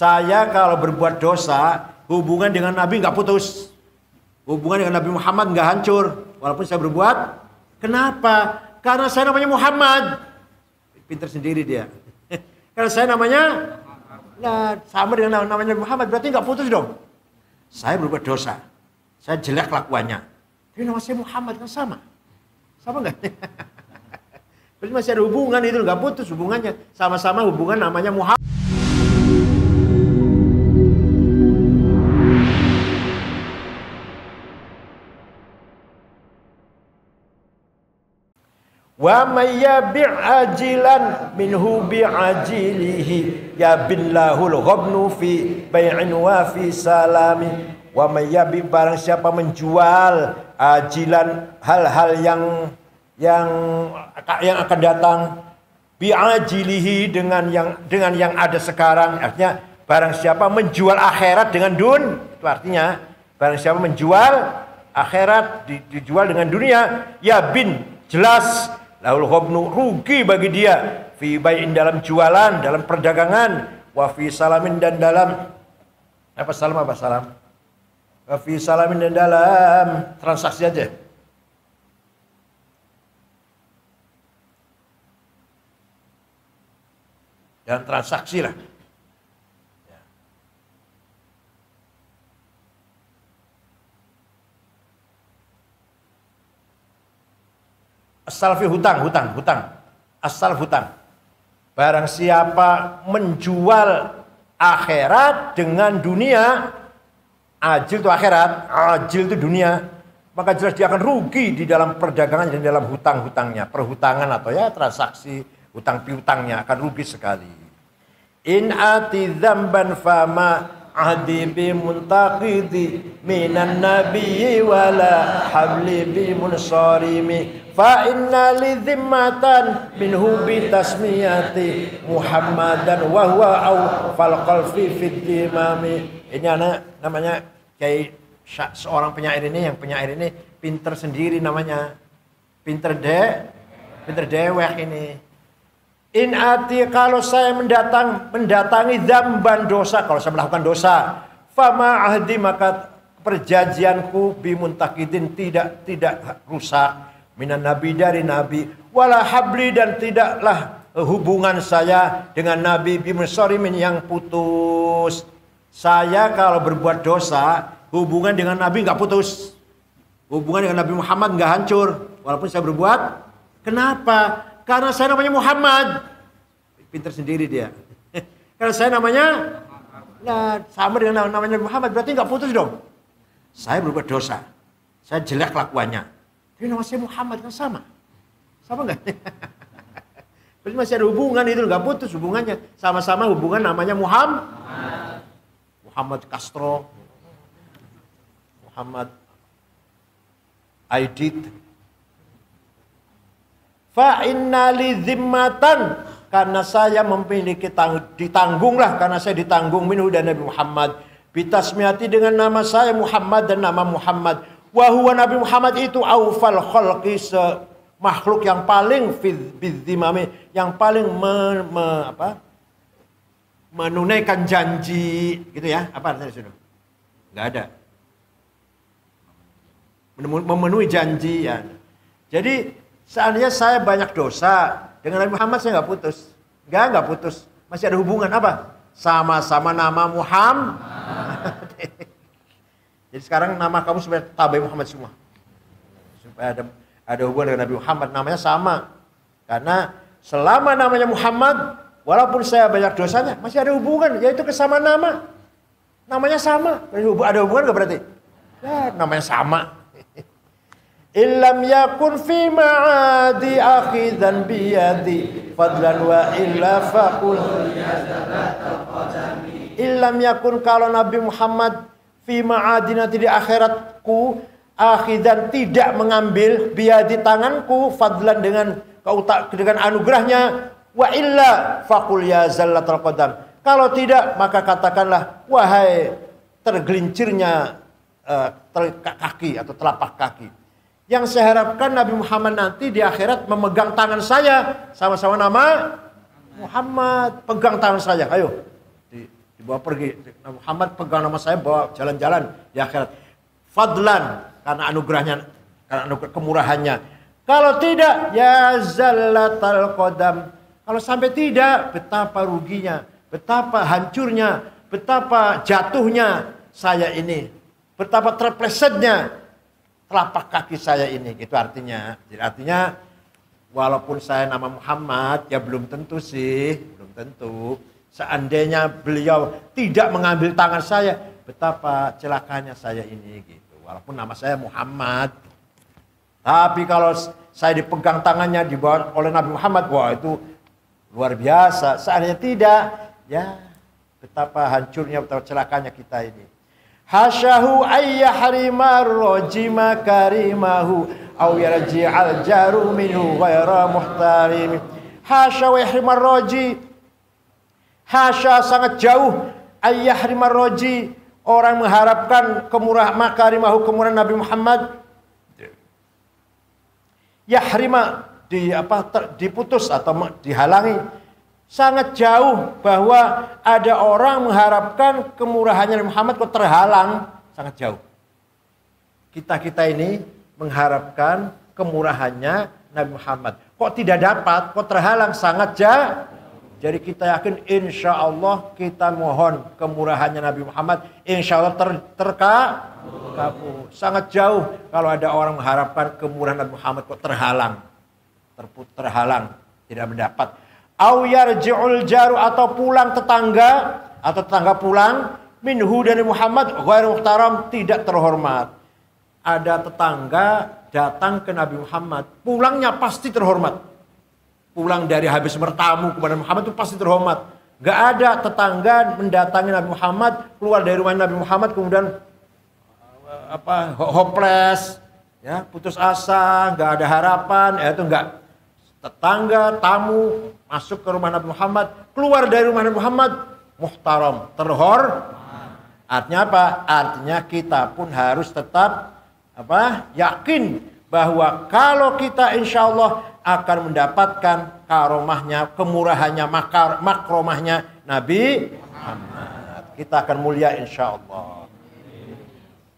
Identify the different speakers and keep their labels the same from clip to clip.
Speaker 1: Saya kalau berbuat dosa, hubungan dengan Nabi nggak putus. Hubungan dengan Nabi Muhammad nggak hancur. Walaupun saya berbuat. Kenapa? Karena saya namanya Muhammad. Pinter sendiri dia. Karena saya namanya sama dengan namanya Muhammad. Berarti nggak putus dong. Saya berbuat dosa. Saya jelek kelakuannya. Tapi nama saya Muhammad kan sama. Sama nggak? Berarti masih ada hubungan itu. Nggak putus hubungannya. Sama-sama hubungan namanya Muhammad. Wa may yabi' ajilan minhu bi'ajilihi ya billahul ghabnu fi bai'in wa fi salami. Wa may yabi' barang siapa menjual ajilan hal-hal yang akan datang bi'ajilihi dengan yang ada sekarang. Artinya barang siapa menjual akhirat dengan itu artinya barang siapa menjual akhirat dijual dengan dunia ya bin jelas lahul ghabnu rugi bagi dia fi bai'in dalam jualan, dalam perdagangan, wa fi salamin dan dalam salam. Wa fi salamin dan dalam transaksi aja. Dalam transaksi lah. As-salfi hutang. As-salf hutang. Barang siapa menjual akhirat dengan dunia, ajil itu akhirat, ajil itu dunia, maka jelas dia akan rugi di dalam perdagangan dan dalam hutang-hutangnya, perhutangan atau ya transaksi hutang piutangnya akan rugi sekali. In ati dzamban fama ahdi bi muntaqidi minan nabiyyi wala habli bi munsarimi fa inna li dhimmatan minhu bi tasmiyati Muhammadan wa huwa au fal qalfi fi dimami. Ini namanya kayak seorang penyair ini, yang penyair ini pinter sendiri namanya. Pinter dewek ini. In ati kalau saya mendatangi dzamban dosa, kalau saya melakukan dosa, fama ahdi maka perjanjianku bimuntakidin tidak rusak minan nabi dari nabi wala habli dan tidaklah hubungan saya dengan nabi bimunsarimin yang putus. Saya kalau berbuat dosa, hubungan dengan nabi nggak putus. Hubungan dengan Nabi Muhammad nggak hancur walaupun saya berbuat. Kenapa? Karena saya namanya Muhammad. Pinter sendiri dia. Karena saya namanya sama dengan namanya Muhammad. Berarti nggak putus dong. Saya berbuat dosa. Saya jelek kelakuannya. Tapi nama saya Muhammad kan sama. Sama nggak? Berarti masih ada hubungan itu. Nggak putus hubungannya. Sama-sama hubungan namanya Muhammad Castro. Muhammad Aidit. Fa inna li zimmatan karena saya memiliki ditanggunglah karena saya ditanggung minhu dan Nabi Muhammad bitasmiyati dengan nama saya Muhammad dan nama Muhammad wa huwa Nabi Muhammad itu aufal khalqi makhluk yang paling bidzimami yang paling menunaikan janji gitu ya. Apa artinya sudah? Enggak ada. Memenuhi janji ya. Jadi seandainya saya banyak dosa dengan Nabi Muhammad saya nggak putus, nggak putus, masih ada hubungan apa? Sama-sama nama Muhammad. Jadi sekarang nama kamu supaya tabai Muhammad semua, supaya ada hubungan dengan Nabi Muhammad, namanya sama. Karena selama namanya Muhammad, walaupun saya banyak dosanya, masih ada hubungan, yaitu kesamaan nama, namanya sama. Ada hubungan nggak berarti? Ya, namanya sama. Illam yakun fi ma'adi akhidan biyadi fadlan wa illa faqul illam yakun kalau Nabi Muhammad fi ma'adi nanti di akhiratku akhidan tidak mengambil biyadi tanganku fadlan dengan anugerahnya wa illa faqul ya zallatul qadam kalau tidak maka katakanlah wahai tergelincirnya kaki atau telapak kaki. Yang saya harapkan Nabi Muhammad nanti di akhirat memegang tangan saya. Sama-sama nama Muhammad. Pegang tangan saya. Ayo. dibawa pergi. Nabi Muhammad pegang nama saya, bawa jalan-jalan di akhirat. Fadlan, karena anugerahnya, karena anugerah kemurahannya. Kalau tidak, ya zallatal qadam. Kalau sampai tidak, betapa ruginya, betapa hancurnya, betapa jatuhnya saya ini, betapa terplesetnya telapak kaki saya ini. Itu artinya. Jadi artinya, walaupun saya nama Muhammad, ya belum tentu sih, belum tentu. Seandainya beliau tidak mengambil tangan saya, betapa celakanya saya ini gitu. Walaupun nama saya Muhammad. Tapi kalau saya dipegang tangannya dibawa oleh Nabi Muhammad, wah itu luar biasa. Seandainya tidak, ya betapa hancurnya, betapa celakanya kita ini. Hasyahu ayyahrimar rajima karimahu aw yarji'al jaru minhu ghaira muhtarim. Hasya wa yahrimar raji. Hasya sangat jauh ayyahrimar raji, orang mengharapkan makarimahu, kemurahan Nabi Muhammad. Yahrima diputus atau dihalangi. Sangat jauh bahwa ada orang mengharapkan kemurahannya Nabi Muhammad kok terhalang, sangat jauh. Kita ini mengharapkan kemurahannya Nabi Muhammad, kok tidak dapat, kok terhalang, sangat jauh. Jadi kita yakin insya Allah kita mohon kemurahannya Nabi Muhammad, insya Allah terkabul. Sangat jauh kalau ada orang mengharapkan kemurahan Nabi Muhammad kok terhalang, tidak mendapat. Au yarji'ul jaru, atau pulang tetangga, atau tetangga pulang minhu dari Muhammad ghairu muhtaram, tidak terhormat. Ada tetangga datang ke Nabi Muhammad, pulangnya pasti terhormat. Pulang dari habis bertamu kepada Muhammad itu pasti terhormat. Gak ada tetangga mendatangi Nabi Muhammad, keluar dari rumah Nabi Muhammad kemudian hopeless, ya, putus asa, gak ada harapan, itu enggak. Tetangga, tamu masuk ke rumah Nabi Muhammad, keluar dari rumah Nabi Muhammad, muhtaram, terhormat. Artinya apa? Artinya kita pun harus tetap yakin bahwa kalau kita insya Allah akan mendapatkan karomahnya, kemurahannya, makromahnya Nabi Muhammad. Kita akan mulia insya Allah.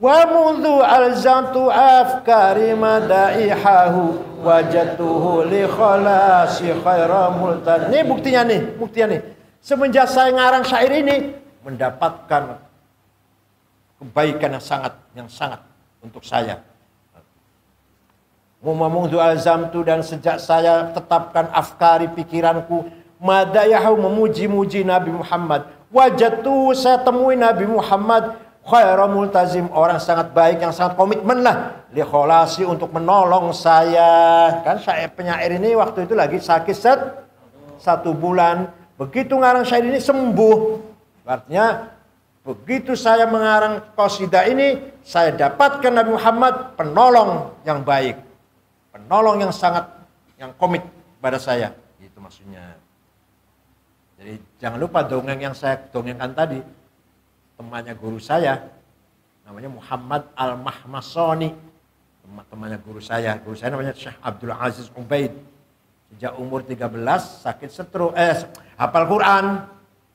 Speaker 1: Wa mundu alzantu afkari madaihahu wajatuhu li khalasi khaira multan. Ini buktinya nih. Semenjak saya ngarang syair ini mendapatkan kebaikan yang sangat untuk saya. Mundu alzamtu, dan sejak saya tetapkan afkari, pikiranku, madayahu, memuji-muji Nabi Muhammad. Wajatu, saya temui Nabi Muhammad khaira multazim, orang sangat baik, yang sangat komitmen lah, li kholasi, untuk menolong saya. Kan penyair ini waktu itu lagi sakit 1 bulan. Begitu ngarang syair ini sembuh. Artinya begitu saya mengarang qasidah ini, saya dapatkan Nabi Muhammad penolong yang baik, penolong yang komit pada saya. Itu maksudnya. Jadi jangan lupa dongeng yang saya dongengkan tadi, temannya guru saya, namanya Muhammad Al-Mahmasoni, temannya guru saya namanya Syekh Abdul Aziz Ubaid. Sejak umur 13 sakit stroke, hafal Quran.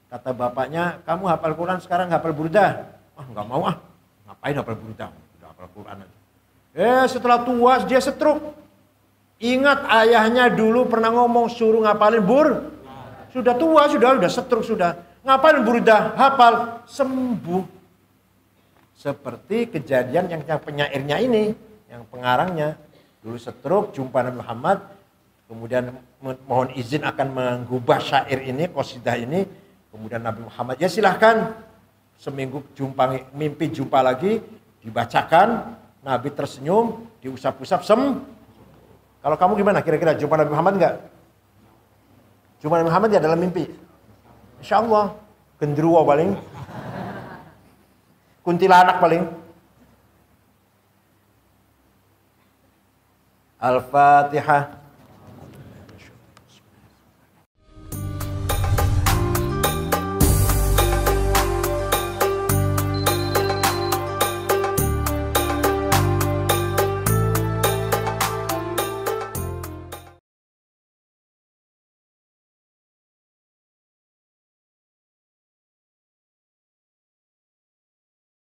Speaker 1: Kata bapaknya, kamu hafal Quran, sekarang hafal burdah. Nggak mau ngapain hafal burdah, udah hafal Quran aja. Setelah tua dia stroke. Ingat ayahnya dulu pernah ngomong suruh ngapalin sudah tua, sudah stroke, sudah ngapalin burdah, hafal, sembuh. Seperti kejadian yang penyairnya ini, yang pengarangnya dulu stroke, jumpa Nabi Muhammad, kemudian mohon izin akan mengubah syair ini, qasidah ini, kemudian Nabi Muhammad, ya silahkan. Seminggu mimpi jumpa lagi, dibacakan, Nabi tersenyum, diusap-usap, Kalau kamu gimana kira-kira, jumpa Nabi Muhammad enggak? Jumpa Nabi Muhammad ya dalam mimpi? Insya Allah, genderuwo paling, kuntilanak paling. Al-Fatihah.